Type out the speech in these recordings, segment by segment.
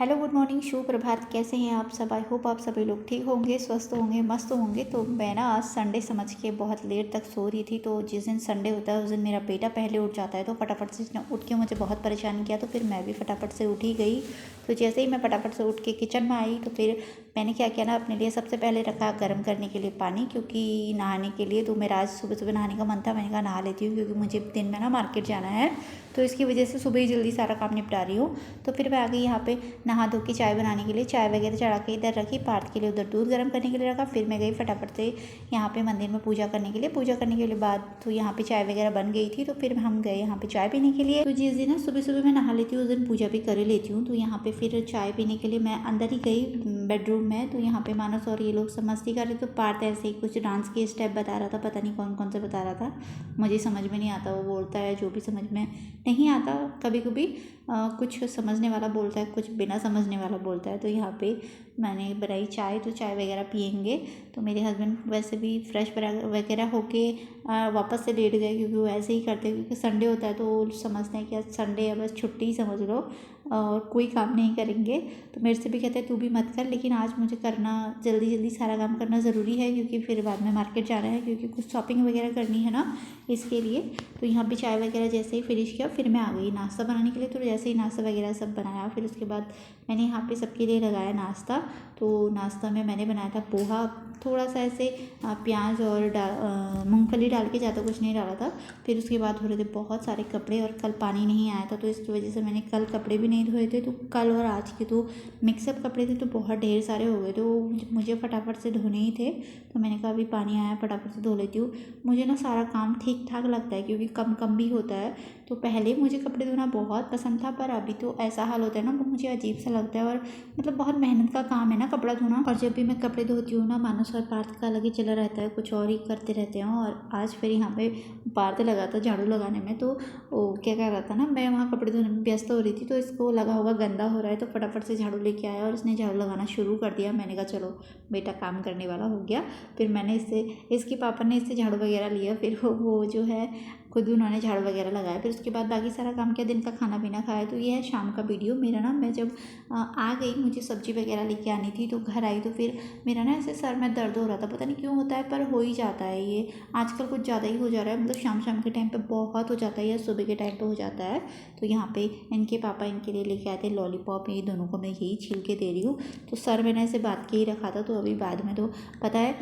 Hello, good morning, शुभ प्रभात। कैसे हैं आप सब? आई होप आप सभी लोग ठीक होंगे, स्वस्थ होंगे, मस्त होंगे। तो मैं ना आज संडे समझ के बहुत लेट तक सो रही थी। तो जिस दिन संडे होता है उस दिन मेरा बेटा पहले उठ जाता है, तो फटाफट से उसने उठ के मुझे बहुत परेशान किया। तो फिर मैं भी फटाफट से उठ ही गई। तो जैसे ही मैं फटाफट से उठ के किचन में आई तो फिर मैंने क्या किया ना, अपने लिए सबसे पहले रखा गर्म करने के लिए पानी, क्योंकि नहाने के लिए। तो मेरा आज सुबह सुबह नहाने का मन था, मैंने कहा नहा लेती हूँ, क्योंकि मुझे दिन में ना मार्केट जाना है। तो इसकी वजह से सुबह ही जल्दी सारा काम निपटा रही हूँ। तो फिर मैं आ गई यहाँ पे नहा धो के चाय बनाने के लिए। चाय वगैरह चढ़ा के इधर रखी, पार्थ के लिए उधर दूध गर्म करने के लिए रखा। फिर मैं गई फटाफट से यहाँ पे मंदिर में पूजा करने के लिए। पूजा करने के लिए बाद तो यहाँ पे चाय वगैरह बन गई थी। तो फिर हम गए यहाँ पे चाय पीने के लिए। तो जिस दिन ना सुबह सुबह मैं नहा लेती हूँ उस दिन पूजा भी कर लेती हूँ। तो यहाँ पे फिर चाय पीने के लिए मैं अंदर ही गई बेडरूम में। तो यहाँ पे मानस और ये लोग सब मस्ती कर रहे। तो पार्थ ऐसे ही कुछ डांस के स्टेप बता रहा था, पता नहीं कौन कौन से बता रहा था, मुझे समझ में नहीं आता। वो बोलता है जो भी समझ में नहीं आता। कभी कभी कुछ समझने वाला बोलता है, कुछ बिना समझने वाला बोलता है। तो यहाँ पे मैंने बनाई चाय, तो चाय वगैरह पियेंगे। तो मेरे हस्बैंड वैसे भी फ्रेश वगैरह होके वापस से लेट गए, क्योंकि वो ऐसे ही करते हैं, क्योंकि संडे होता है तो समझते हैं कि आज संडे है, बस छुट्टी ही समझ लो और कोई काम नहीं करेंगे। तो मेरे से भी कहते हैं तू भी मत कर, लेकिन आज मुझे करना, जल्दी जल्दी सारा काम करना ज़रूरी है, क्योंकि फिर बाद में मार्केट जाना है, क्योंकि कुछ शॉपिंग वगैरह करनी है ना, इसके लिए। तो यहाँ पे चाय वगैरह जैसे ही फिनिश किया फिर मैं आ गई नाश्ता बनाने के लिए। तो जैसे ही नाश्ता वगैरह सब बनाया फिर उसके बाद मैंने यहाँ पे सबके लिए लगाया नाश्ता। तो नाश्ता में मैंने बनाया था पोहा, थोड़ा सा ऐसे प्याज और मूंगफली डाल के, ज़्यादा कुछ नहीं डाला था। फिर उसके बाद हो रहे थे बहुत सारे कपड़े, और कल पानी नहीं आया था तो इसकी वजह से मैंने कल कपड़े भी नहीं धोए थे। तो कल और आज के तो मिक्सअप कपड़े थे, तो बहुत ढेर सारे हो गए। तो मुझे फटाफट से धोने ही थे। तो मैंने कहा अभी पानी आया फटाफट से धो लेती हूँ। मुझे ना सारा काम ठीक ठाक लगता है, क्योंकि कम कम भी होता है। तो पहले मुझे कपड़े धोना बहुत पसंद था, पर अभी तो ऐसा हाल होता है ना, वो मुझे अजीब सा लगता है। और मतलब बहुत मेहनत का काम है ना कपड़ा धोना। और जब भी मैं कपड़े धोती हूँ ना, मानस और पार्थ का अलग ही चला रहता है, कुछ और ही करते रहते हैं। और आज फिर यहाँ पे पार्थ लगा था झाड़ू लगाने में। तो वो क्या कर रहा था ना, मैं वहाँ कपड़े धोने में व्यस्त हो रही थी, तो इसको लगा होगा गंदा हो रहा है, तो फटाफट से झाड़ू लेके आया और इसने झाड़ू लगाना शुरू कर दिया। मैंने कहा चलो बेटा काम करने वाला हो गया। फिर मैंने इसके पापा ने इससे झाड़ू वगैरह लिया। फिर वो जो है खुद उन्होंने झाड़ू वगैरह लगाया। फिर उसके बाद बाकी सारा काम किया, दिन का खाना पीना खाया। तो ये है शाम का वीडियो मेरा ना। मैं जब आ गई, मुझे सब्जी वगैरह लेके आनी थी, तो घर आई तो फिर मेरा ना ऐसे सर में दर्द हो रहा था, पता नहीं क्यों होता है, पर हो ही जाता है ये आजकल, कुछ ज़्यादा ही हो जा रहा है। मतलब शाम शाम के टाइम पे बहुत हो जाता है या सुबह के टाइम पे हो जाता है। तो यहाँ पे इनके पापा इनके लिए लेके आए थे लॉलीपॉप, ये दोनों को मैं यही छील के दे रही हूँ। तो सर मैंने ऐसे बात के ही रखा था। तो अभी बाद में तो पता है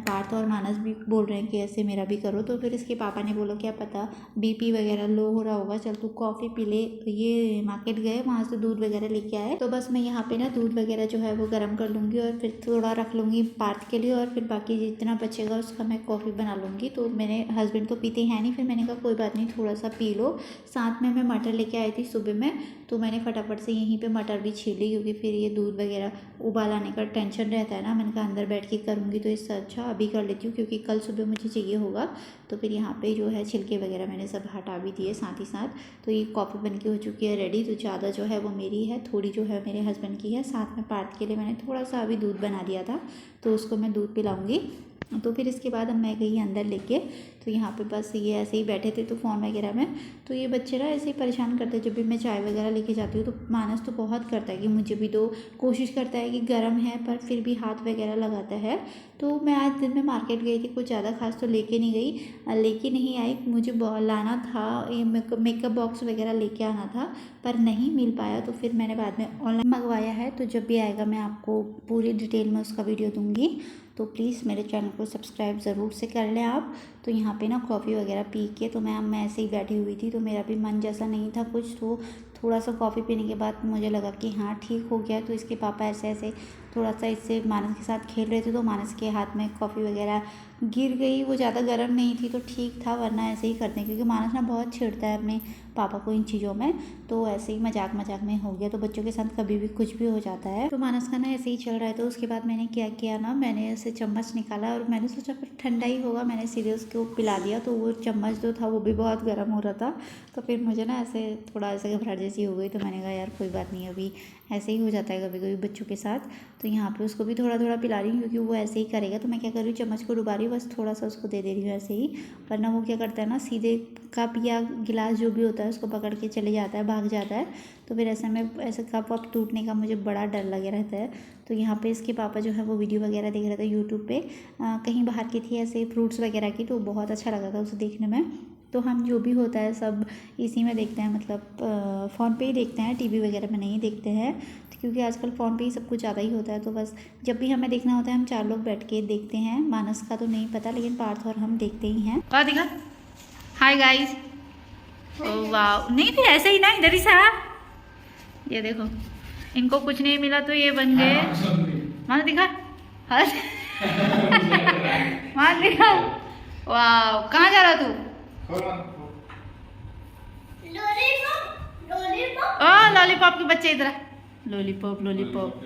पार्थ और मानस भी बोल रहे हैं कि ऐसे मेरा भी करो। तो फिर इसके पापा ने बोला क्या पता बीपी वगैरह लो हो रहा होगा, चल तू कॉफ़ी पी ले। ये मार्केट गए, वहाँ से दूध वगैरह लेके आए। तो बस मैं यहाँ पे ना दूध वगैरह जो है वो गर्म कर लूँगी, और फिर थोड़ा रख लूँगी पार्थ के लिए, और फिर बाकी जितना बचेगा उसका मैं कॉफ़ी बना लूँगी। तो मेरे हस्बैंड तो पीते हैं नहीं, फिर मैंने कहा कोई बात नहीं, थोड़ा सा पी लो। साथ में मैं मटर लेके आई थी सुबह में, तो मैंने फटाफट से यहीं पे मटर भी छील ली, क्योंकि फिर ये दूध वगैरह उबाल आने का टेंशन रहता है ना। मैंने कहा अंदर बैठ के करूँगी तो इससे अच्छा अभी कर लेती हूँ, क्योंकि कल सुबह मुझे चाहिए होगा। तो फिर यहाँ पे जो है छिलके वगैरह मैंने सब हटा भी दिए साथ ही साथ। तो ये कॉफ़ी बन के हो चुकी है रेडी। तो ज़्यादा जो है वो मेरी है, थोड़ी जो है मेरे हस्बैंड की है। साथ में पार्थ के लिए मैंने थोड़ा सा अभी दूध बना दिया था, तो उसको मैं दूध पिलाऊंगी। तो फिर इसके बाद अब मैं गई अंदर लेके। तो यहाँ पे बस ये ऐसे ही बैठे थे तो फ़ोन वगैरह में। तो ये बच्चे ना ऐसे ही परेशान करते हैं, जब भी मैं चाय वगैरह लेके जाती हूँ। तो मानस तो बहुत करता है कि मुझे भी दो, कोशिश करता है कि गर्म है पर फिर भी हाथ वगैरह लगाता है। तो मैं आज दिन में मार्केट गई थी, कुछ ज़्यादा खास तो लेके नहीं गई, लेके नहीं आई। मुझे लाना था ये मेकअप बॉक्स वगैरह लेके आना था, पर नहीं मिल पाया। तो फिर मैंने बाद में ऑनलाइन मंगवाया है। तो जब भी आएगा मैं आपको पूरी डिटेल में उसका वीडियो दूँगी। तो प्लीज़ मेरे चैनल को सब्सक्राइब ज़रूर से कर लें आप। तो यहाँ पे ना कॉफ़ी वगैरह पी के तो मैं ऐसे ही बैठी हुई थी। तो मेरा भी मन जैसा नहीं था कुछ, तो थोड़ा सा कॉफ़ी पीने के बाद मुझे लगा कि हाँ ठीक हो गया। तो इसके पापा ऐसे ऐसे थोड़ा सा इससे मानस के साथ खेल रहे थे, तो मानस के हाथ में कॉफ़ी वगैरह गिर गई। वो ज़्यादा गर्म नहीं थी तो ठीक था, वरना ऐसे ही करते हैं, क्योंकि मानस ना बहुत छेड़ता है अपने पापा को इन चीज़ों में। तो ऐसे ही मजाक मजाक में हो गया। तो बच्चों के साथ कभी भी कुछ भी हो जाता है। तो मानस का ना ऐसे ही चल रहा है। तो उसके बाद मैंने क्या किया ना, मैंने ऐसे चम्मच निकाला और मैंने सोचा फिर ठंडा ही होगा, मैंने सीधे उसको पिला दिया। तो वो चम्मच जो था वो भी बहुत गर्म हो रहा था। तो फिर मुझे ना ऐसे थोड़ा ऐसे घबराहट जैसी सी हो गई। तो मैंने कहा यार कोई बात नहीं, अभी ऐसे ही हो जाता है कभी कभी बच्चों के साथ। तो यहाँ पे उसको भी थोड़ा थोड़ा पिला रही हूँ क्योंकि वो ऐसे ही करेगा। तो मैं क्या कर रही हूँ, चम्मच को डुबा रही हूँ, बस थोड़ा सा उसको दे दे रही हूँ ऐसे ही। वरना वो क्या करता है ना, सीधे कप या गिलास जो भी होता है उसको पकड़ के चले जाता है, भाग जाता है। तो फिर ऐसे में ऐसे कप वप टूटने का मुझे बड़ा डर लगे रहता है। तो यहाँ पे इसके पापा जो है वो वीडियो वगैरह देख रहे थे यूट्यूब पे, कहीं बाहर की थी ऐसे फ्रूट्स वगैरह की, तो बहुत अच्छा लगा था उसे देखने में। तो हम जो भी होता है सब इसी में देखते हैं, मतलब फ़ोन पे ही देखते हैं, टीवी वगैरह में नहीं देखते हैं। तो क्योंकि आजकल फ़ोन पे ही सब कुछ ज़्यादा ही होता है। तो बस जब भी हमें देखना होता है हम 4 लोग बैठ के देखते हैं। मानस का तो नहीं पता, लेकिन पार्थ और हम देखते ही हैं। वाह दिखा, हाय गाइस, ओ वाह, नहीं फिर ऐसे ही ना, इधर ही सा। ये देखो, इनको कुछ नहीं मिला तो ये बन गए। मान दिखा, मान दिखा, वाह। कहाँ जा रहा तू? लॉलीपॉप के बच्चे इधर, लॉलीपॉप लॉलीपॉप।